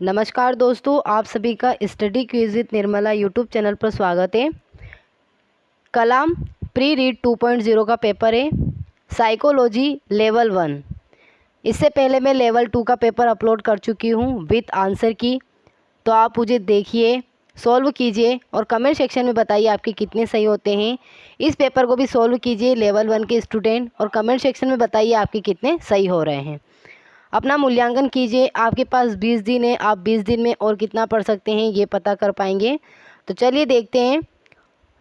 नमस्कार दोस्तों, आप सभी का study quiz with Nirmala YouTube channel पर स्वागत है। कलाम प्री रीड 2.0 का पेपर है, साइकोलॉजी लेवल 1। इससे पहले मैं लेवल 2 का पेपर अपलोड कर चुकी हूँ विथ आंसर की, तो आप मुझे देखिए, सॉल्व कीजिए और कमेंट सेक्शन में बताइए आपके कितने सही होते हैं। इस पेपर को भी सॉल्व कीजिए लेवल 1 के स्टूडेंट, और कमेंट सेक्शन में बताइए आपके कितने सही हो रहे हैं। अपना मूल्यांकन कीजिए। आपके पास 20 दिन है, आप 20 दिन में और कितना पढ़ सकते हैं ये पता कर पाएंगे। तो चलिए देखते हैं।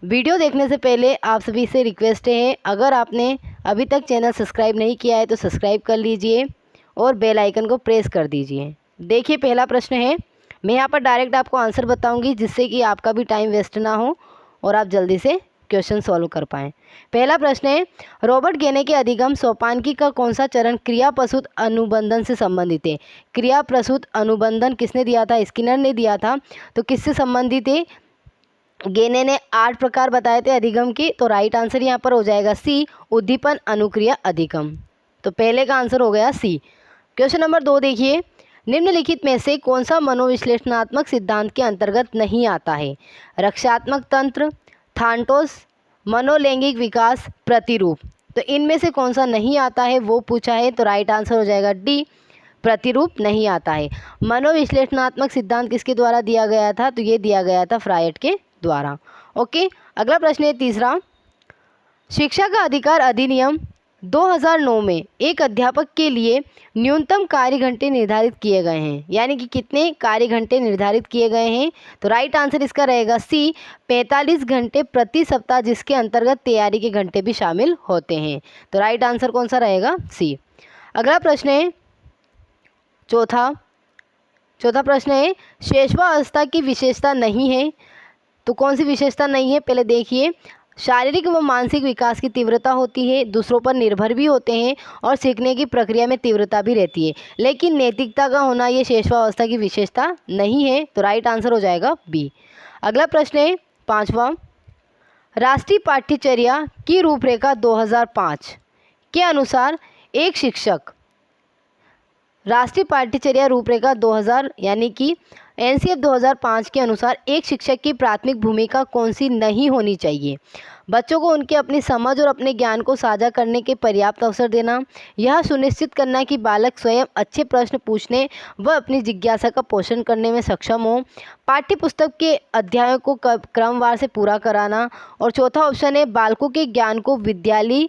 वीडियो देखने से पहले आप सभी से रिक्वेस्ट है, अगर आपने अभी तक चैनल सब्सक्राइब नहीं किया है तो सब्सक्राइब कर लीजिए और बेल आइकन को प्रेस कर दीजिए। देखिए, पहला प्रश्न है, मैं यहाँ पर डायरेक्ट आपको आंसर बताऊँगी जिससे कि आपका भी टाइम वेस्ट ना हो और आप जल्दी से क्वेश्चन सॉल्व कर पाएँ। पहला प्रश्न है, रॉबर्ट गेने के अधिगम सोपानकी का कौन सा चरण क्रिया प्रसूत अनुबंधन से संबंधित है? क्रिया प्रसूत अनुबंधन किसने दिया था? स्किनर ने दिया था। तो किससे संबंधित है? गेने ने 8 प्रकार बताए थे अधिगम के, तो राइट आंसर यहाँ पर हो जाएगा सी, उद्दीपन अनुक्रिया अधिगम। तो पहले का आंसर हो गया सी। क्वेश्चन नंबर 2 देखिए, निम्नलिखित में से कौन सा मनोविश्लेषणात्मक सिद्धांत के अंतर्गत नहीं आता है? रक्षात्मक तंत्र, थानटोस, मनोलैंगिक विकास, प्रतिरूप। तो इनमें से कौन सा नहीं आता है वो पूछा है, तो राइट आंसर हो जाएगा डी, प्रतिरूप नहीं आता है। मनोविश्लेषणात्मक सिद्धांत किसके द्वारा दिया गया था? तो ये दिया गया था फ्रायड के द्वारा। ओके, अगला प्रश्न है तीसरा, शिक्षा का अधिकार अधिनियम 2009 में एक अध्यापक के लिए न्यूनतम कार्य घंटे निर्धारित किए गए हैं, यानी कि कितने कार्य घंटे निर्धारित किए गए हैं? तो राइट आंसर इसका रहेगा सी, 45 घंटे प्रति सप्ताह, जिसके अंतर्गत तैयारी के घंटे भी शामिल होते हैं। तो राइट आंसर कौन सा रहेगा? सी। अगला प्रश्न है चौथा प्रश्न है, शेषवावस्था की विशेषता नहीं है। तो कौन सी विशेषता नहीं है? पहले देखिए, शारीरिक व मानसिक विकास की तीव्रता होती है, दूसरों पर निर्भर भी होते हैं और सीखने की प्रक्रिया में तीव्रता भी रहती है, लेकिन नैतिकता का होना ये शेषवावस्था की विशेषता नहीं है। तो राइट आंसर हो जाएगा बी। अगला प्रश्न है पांचवा, राष्ट्रीय पाठ्यचर्या की रूपरेखा 2005 के अनुसार एक शिक्षक, राष्ट्रीय पाठ्यचर्या रूपरेखा 2000 यानी कि एनसीएफ 2005 के अनुसार एक शिक्षक की प्राथमिक भूमिका कौन सी नहीं होनी चाहिए? बच्चों को उनके अपनी समझ और अपने ज्ञान को साझा करने के पर्याप्त अवसर देना, यह सुनिश्चित करना कि बालक स्वयं अच्छे प्रश्न पूछने व अपनी जिज्ञासा का पोषण करने में सक्षम हो, पाठ्य पुस्तक के अध्यायों को क्रमवार से पूरा कराना, और चौथा ऑप्शन है बालकों के ज्ञान को विद्यालय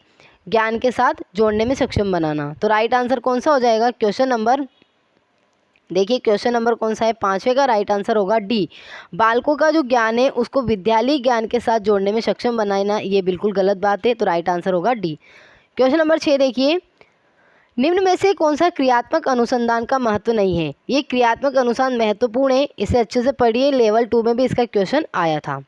ज्ञान के साथ जोड़ने में सक्षम बनाना। तो राइट आंसर कौन सा हो जाएगा? क्वेश्चन नंबर, देखिए क्वेश्चन नंबर कौन सा है? पांचवे का राइट आंसर होगा डी, बालकों का जो ज्ञान है उसको विद्यालय ज्ञान के साथ जोड़ने में सक्षम बनाना। ये बिल्कुल गलत बात है, तो राइट आंसर होगा डी। क्वेश्चन नंबर 6 देखिए, निम्न में से कौन सा क्रियात्मक अनुसंधान का महत्व नहीं है? ये क्रियात्मक अनुसंधान महत्वपूर्ण है, इसे अच्छे से पढ़िए, लेवल 2 में भी इसका क्वेश्चन आया था।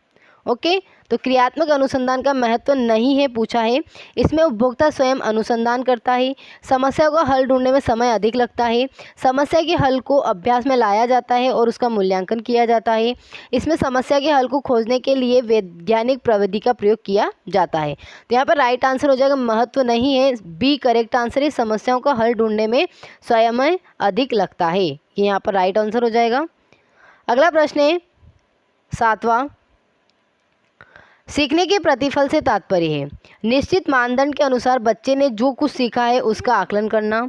ओके, तो क्रियात्मक अनुसंधान का महत्व नहीं है पूछा है। इसमें उपभोक्ता स्वयं अनुसंधान करता है, समस्या को हल ढूंढने में समय अधिक लगता है, समस्या के हल को अभ्यास में लाया जाता है और उसका मूल्यांकन किया जाता है। इसमें समस्या के हल को खोजने के लिए वैज्ञानिक प्रविधि का प्रयोग किया जाता है। तो यहाँ पर राइट आंसर हो जाएगा महत्व नहीं है, बी करेक्ट आंसर है, समस्याओं का हल ढूंढने में समय अधिक लगता है, ये यहाँ पर राइट आंसर हो जाएगा। अगला प्रश्न है 7वां, सीखने के प्रतिफल से तात्पर्य है निश्चित मानदंड के अनुसार बच्चे ने जो कुछ सीखा है उसका आकलन करना,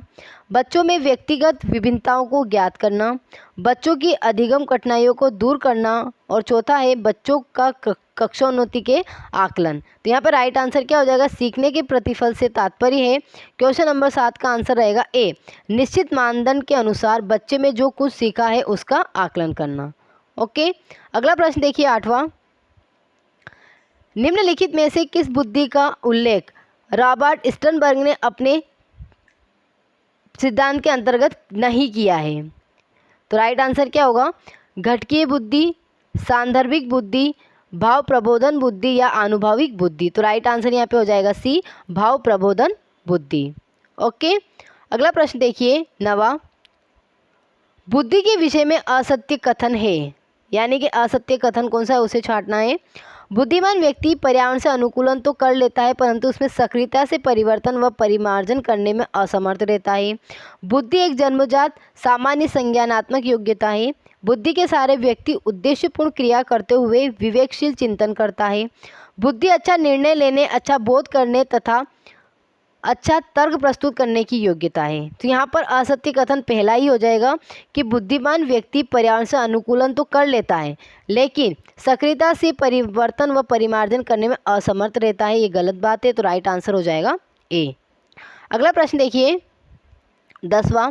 बच्चों में व्यक्तिगत विभिन्नताओं को ज्ञात करना, बच्चों की अधिगम कठिनाइयों को दूर करना, और चौथा है बच्चों का कक्षोन्नति के आकलन। तो यहाँ पर राइट आंसर क्या हो जाएगा? सीखने के प्रतिफल से तात्पर्य है क्वेश्चन नंबर 7 का आंसर रहेगा ए, निश्चित मानदंड के अनुसार बच्चे में जो कुछ सीखा है उसका आकलन करना। ओके, अगला प्रश्न देखिए 8वां, निम्नलिखित में से किस बुद्धि का उल्लेख रॉबर्ट स्टर्नबर्ग ने अपने सिद्धांत के अंतर्गत नहीं किया है? तो राइट आंसर क्या होगा? घटकीय बुद्धि, सांदर्भिक बुद्धि, भाव प्रबोधन बुद्धि या आनुभविक बुद्धि। तो राइट आंसर यहाँ पे हो जाएगा सी, भाव प्रबोधन बुद्धि। ओके, अगला प्रश्न देखिए 9वां, बुद्धि के विषय में असत्य कथन है, यानी कि असत्य कथन कौन सा है उसे छांटना है। बुद्धिमान व्यक्ति पर्यावरण से अनुकूलन तो कर लेता है, परंतु उसमें सक्रियता से परिवर्तन व परिमार्जन करने में असमर्थ रहता है। बुद्धि एक जन्मजात सामान्य संज्ञानात्मक योग्यता है। बुद्धि के सहारे व्यक्ति उद्देश्यपूर्ण क्रिया करते हुए विवेकशील चिंतन करता है। बुद्धि अच्छा निर्णय लेने, अच्छा बोध करने तथा अच्छा तर्क प्रस्तुत करने की योग्यता है। तो यहाँ पर असत्य कथन पहला ही हो जाएगा कि बुद्धिमान व्यक्ति पर्यावरण से अनुकूलन तो कर लेता है, लेकिन सक्रियता से परिवर्तन व परिमार्जन करने में असमर्थ रहता है। ये गलत बात है, तो राइट आंसर हो जाएगा ए। अगला प्रश्न देखिए 10वां,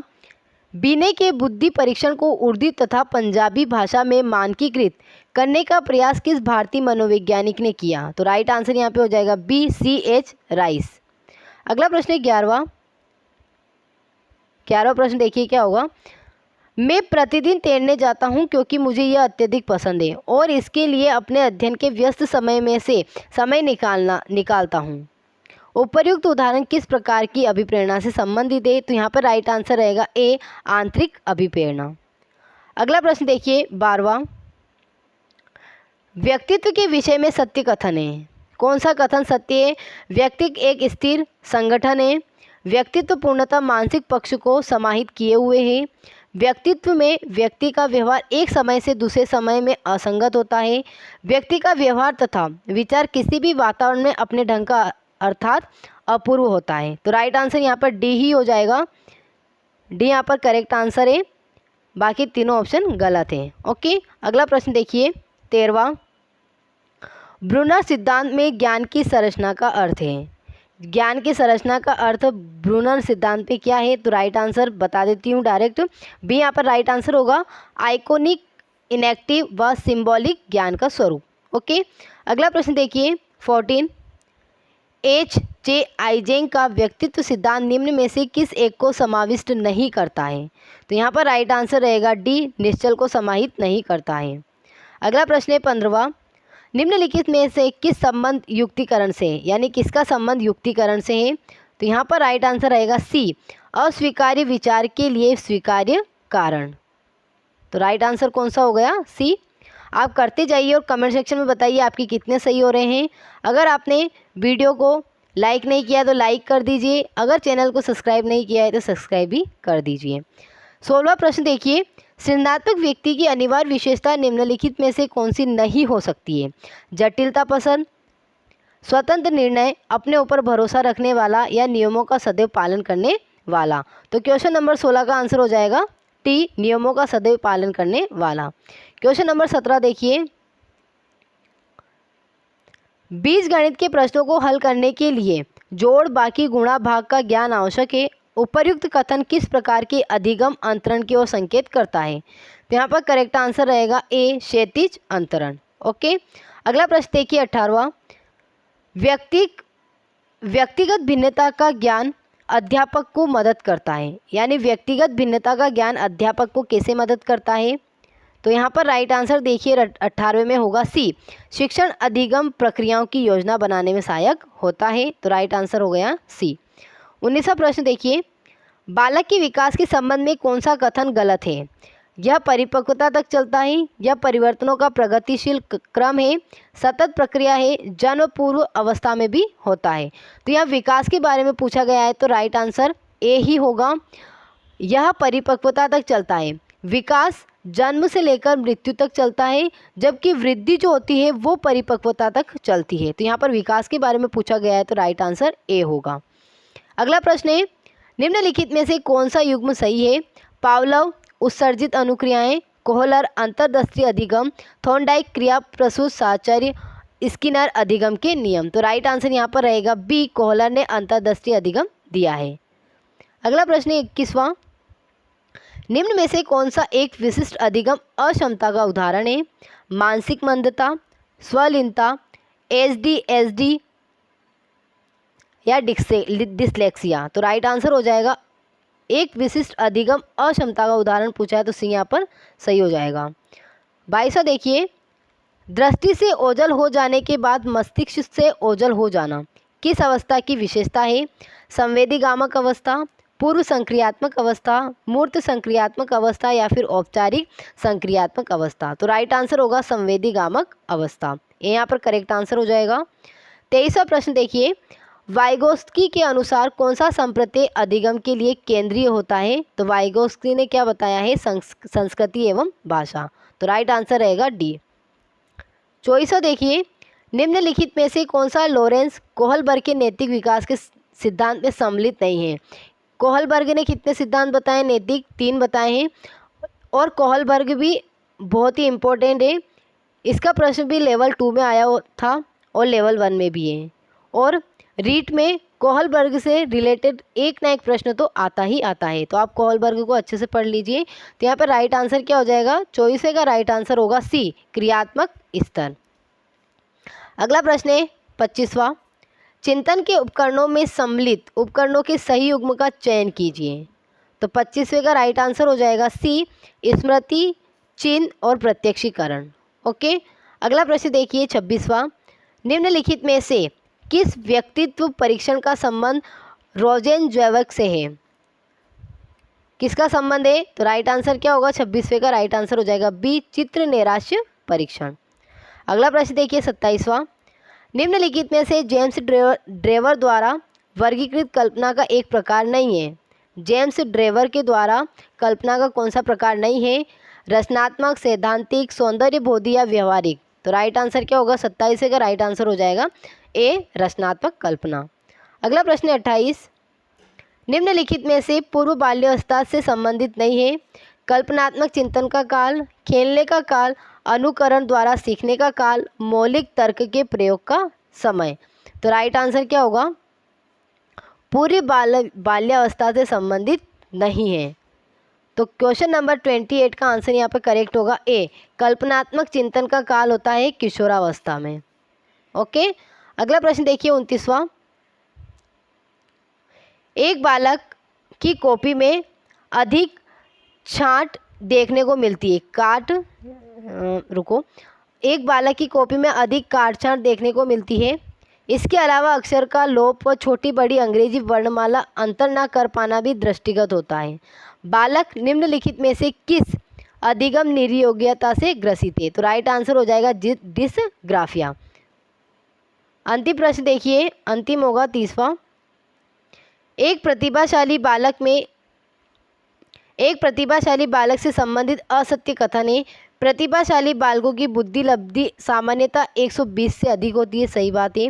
बीने के बुद्धि परीक्षण को उर्दू तथा पंजाबी भाषा में मानकीकृत करने का प्रयास किस भारतीय मनोवैज्ञानिक ने किया? तो राइट आंसर यहाँ पे हो जाएगा बी, C.H. राइस। अगला प्रश्न है 11वां प्रश्न देखिए क्या होगा। मैं प्रतिदिन तैरने जाता हूँ क्योंकि मुझे यह अत्यधिक पसंद है और इसके लिए अपने अध्ययन के व्यस्त समय में से समय निकालता हूँ। उपर्युक्त उदाहरण किस प्रकार की अभिप्रेरणा से संबंधित है? तो यहाँ पर राइट आंसर रहेगा ए, आंतरिक अभिप्रेरणा। अगला प्रश्न देखिए 12वां, व्यक्तित्व के विषय में सत्य कथन है। कौन सा कथन सत्य है? व्यक्ति एक स्थिर संगठन है। व्यक्तित्व पूर्णतः मानसिक पक्ष को समाहित किए हुए है। व्यक्तित्व में व्यक्ति का व्यवहार एक समय से दूसरे समय में असंगत होता है। व्यक्ति का व्यवहार तथा विचार किसी भी वातावरण में अपने ढंग का अर्थात अपूर्व होता है। तो राइट आंसर यहाँ पर डी ही हो जाएगा। डी यहाँ पर करेक्ट आंसर है, बाकी तीनों ऑप्शन गलत हैं। ओके, अगला प्रश्न देखिए 13वां, ब्रूनर सिद्धांत में ज्ञान की संरचना का अर्थ है। ज्ञान की संरचना का अर्थ ब्रूनर सिद्धांत पे क्या है? तो राइट आंसर बता देती हूँ डायरेक्ट, बी यहाँ पर राइट आंसर होगा, आइकोनिक, इनेक्टिव व सिंबॉलिक ज्ञान का स्वरूप। ओके, अगला प्रश्न देखिए 14, H.J. आइजेंग का व्यक्तित्व सिद्धांत निम्न में से किस एक को समाविष्ट नहीं करता है? तो यहाँ पर राइट आंसर रहेगा डी, निश्चल को समाहित नहीं करता है। अगला प्रश्न है 15वां, निम्नलिखित में से किस संबंध युक्तिकरण से, यानी किसका संबंध युक्तिकरण से है? तो यहाँ पर राइट आंसर रहेगा सी, अस्वीकार्य विचार के लिए स्वीकार्य कारण। तो राइट आंसर कौन सा हो गया? सी। आप करते जाइए और कमेंट सेक्शन में बताइए आपके कितने सही हो रहे हैं। अगर आपने वीडियो को लाइक नहीं किया तो लाइक कर दीजिए, अगर चैनल को सब्सक्राइब नहीं किया है तो सब्सक्राइब भी कर दीजिए। 16वां प्रश्न देखिए, सृजनात्मक व्यक्ति की अनिवार्य विशेषता निम्नलिखित में से कौन सी नहीं हो सकती है? जटिलता पसंद, स्वतंत्र निर्णय, अपने ऊपर भरोसा रखने वाला या नियमों का सदैव पालन करने वाला। तो क्वेश्चन नंबर 16 का आंसर हो जाएगा टी, नियमों का सदैव पालन करने वाला। क्वेश्चन नंबर 17 देखिए, बीजगणित के प्रश्नों को हल करने के लिए जोड़, बाकी, गुणा, भाग का ज्ञान आवश्यक है। उपर्युक्त कथन किस प्रकार के अधिगम अंतरण की ओर संकेत करता है? तो यहाँ पर करेक्ट आंसर रहेगा ए, क्षैतिज अंतरण। ओके, अगला प्रश्न देखिए 18वां, व्यक्तिगत भिन्नता का ज्ञान अध्यापक को मदद करता है, यानी व्यक्तिगत भिन्नता का ज्ञान अध्यापक को कैसे मदद करता है? तो यहाँ पर राइट आंसर देखिए 18वें में होगा सी, शिक्षण अधिगम प्रक्रियाओं की योजना बनाने में सहायक होता है। तो राइट आंसर हो गया सी। 19वां प्रश्न देखिए, बालक के विकास के संबंध में कौन सा कथन गलत है? यह परिपक्वता तक चलता है, यह परिवर्तनों का प्रगतिशील क्रम है, सतत प्रक्रिया है, जन्म पूर्व अवस्था में भी होता है। तो यह विकास के बारे में पूछा गया है, तो राइट आंसर ए ही होगा, यह परिपक्वता तक चलता है। विकास जन्म से लेकर मृत्यु तक चलता है, जबकि वृद्धि जो होती है वो परिपक्वता तक चलती है। तो यहाँ पर विकास के बारे में पूछा गया है, तो राइट आंसर ए होगा। अगला प्रश्न है, निम्नलिखित में से कौन सा युग्म सही है? पावलोव उत्सर्जित अनुक्रियाएं, कोहलर अंतर्दृष्टि अधिगम, थॉर्नडाइक क्रिया प्रसूत साहचर्य, स्किनर अधिगम के नियम। तो राइट आंसर यहाँ पर रहेगा बी, कोहलर ने अंतर्दृष्टि अधिगम दिया है। अगला प्रश्न है 21वां, निम्न में से कौन सा एक विशिष्ट अधिगम अक्षमता का उदाहरण है? मानसिक मंदता, स्वलीनता, ADHD या डिसलेक्सिया। तो राइट आंसर हो जाएगा एक विशिष्ट अधिगम अक्षमता का उदाहरण पूछा है, तो सी यहाँ पर सही हो जाएगा। 22वां देखिए, दृष्टि से ओझल हो जाने के बाद मस्तिष्क से ओझल हो जाना किस अवस्था की विशेषता है? संवेदीगामक अवस्था, पूर्व संक्रियात्मक अवस्था, मूर्त संक्रियात्मक अवस्था या फिर औपचारिक संक्रियात्मक अवस्था। तो राइट आंसर होगा संवेदीगामक अवस्था। ए यहाँ पर करेक्ट आंसर हो जाएगा। 23वां प्रश्न देखिए, वाइगोत्स्की के अनुसार कौन सा संप्रत्यय अधिगम के लिए केंद्रीय होता है? तो वाइगोत्स्की ने क्या बताया है? संस्कृति एवं भाषा। तो राइट आंसर रहेगा डी। 24वां देखिए, निम्नलिखित में से कौन सा लॉरेंस कोहलबर्ग के नैतिक विकास के सिद्धांत में सम्मिलित नहीं है? कोहलबर्ग ने कितने सिद्धांत बताए? नैतिक 3 बताए हैं। और कोहलबर्ग भी बहुत ही इम्पोर्टेंट है, इसका प्रश्न भी लेवल 2 में आया था और लेवल 1 में भी है। और रीट में कोहलबर्ग से रिलेटेड एक ना एक प्रश्न तो आता ही आता है, तो आप कोहलबर्ग को अच्छे से पढ़ लीजिए। तो यहाँ पर राइट आंसर क्या हो जाएगा? 24वें का राइट आंसर होगा सी, क्रियात्मक स्तर। अगला प्रश्न है 25वां, चिंतन के उपकरणों में सम्मिलित उपकरणों के सही युग्म का चयन कीजिए। तो 25वें का राइट आंसर हो जाएगा सी, स्मृति, चिन्ह और प्रत्यक्षीकरण। ओके, अगला प्रश्न देखिए 26वां, निम्नलिखित में से किस व्यक्तित्व परीक्षण का संबंध रोजेनज़्वेग से है? किसका संबंध है? तो राइट आंसर क्या होगा? 26वें का राइट आंसर हो जाएगा बी, चित्र नैराश्य परीक्षण। अगला प्रश्न देखिए 27वां, निम्नलिखित में से जेम्स ड्रेवर द्वारा वर्गीकृत कल्पना का एक प्रकार नहीं है। जेम्स ड्रेवर के द्वारा कल्पना का कौन सा प्रकार नहीं है? रचनात्मक, सैद्धांतिक, सौंदर्यबोधी या व्यवहारिक। तो राइट आंसर क्या होगा? 27 का राइट आंसर हो जाएगा ए, रचनात्मक कल्पना। अगला प्रश्न 28, निम्नलिखित में से पूर्व बाल्यावस्था से संबंधित नहीं है। कल्पनात्मक चिंतन का काल, खेलने का काल, अनुकरण द्वारा सीखने का काल, मौलिक तर्क के प्रयोग का समय। तो राइट आंसर क्या होगा? पूर्व बाल्यावस्था से संबंधित नहीं है। तो क्वेश्चन नंबर 28 का आंसर यहाँ पर करेक्ट होगा ए, कल्पनात्मक चिंतन का काल होता है किशोरावस्था में। ओके, अगला प्रश्न देखिए 29वां, एक बालक की कॉपी में अधिक छांट देखने को मिलती है। एक बालक की कॉपी में अधिक काट छांट देखने को मिलती है। इसके अलावा अक्षर का लोप व छोटी बड़ी अंग्रेजी वर्णमाला अंतर न कर पाना भी दृष्टिगत होता है। बालक निम्नलिखित में से किस अधिगम निर्योग्यता से ग्रसित है? तो राइट आंसर हो जाएगा डिसग्राफिया। अंतिम प्रश्न देखिए, अंतिम होगा 30वां, एक प्रतिभाशाली बालक से संबंधित असत्य कथन है। प्रतिभाशाली बालकों की बुद्धि लब्धि सामान्यतः 120 से अधिक होती है, सही बात है।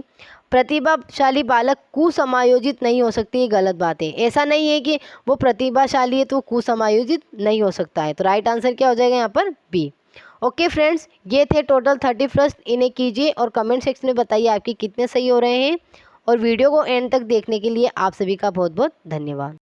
प्रतिभाशाली बालक कुसमायोजित नहीं हो सकती, ये गलत बात है। ऐसा नहीं है कि वो प्रतिभाशाली है तो कुसमायोजित नहीं हो सकता है। तो राइट आंसर क्या हो जाएगा यहाँ पर? बी। ओके फ्रेंड्स, ये थे टोटल 30 प्रश्न। इन्हें कीजिए और कमेंट सेक्शन में बताइए आपके कितने सही हो रहे हैं। और वीडियो को एंड तक देखने के लिए आप सभी का बहुत बहुत धन्यवाद।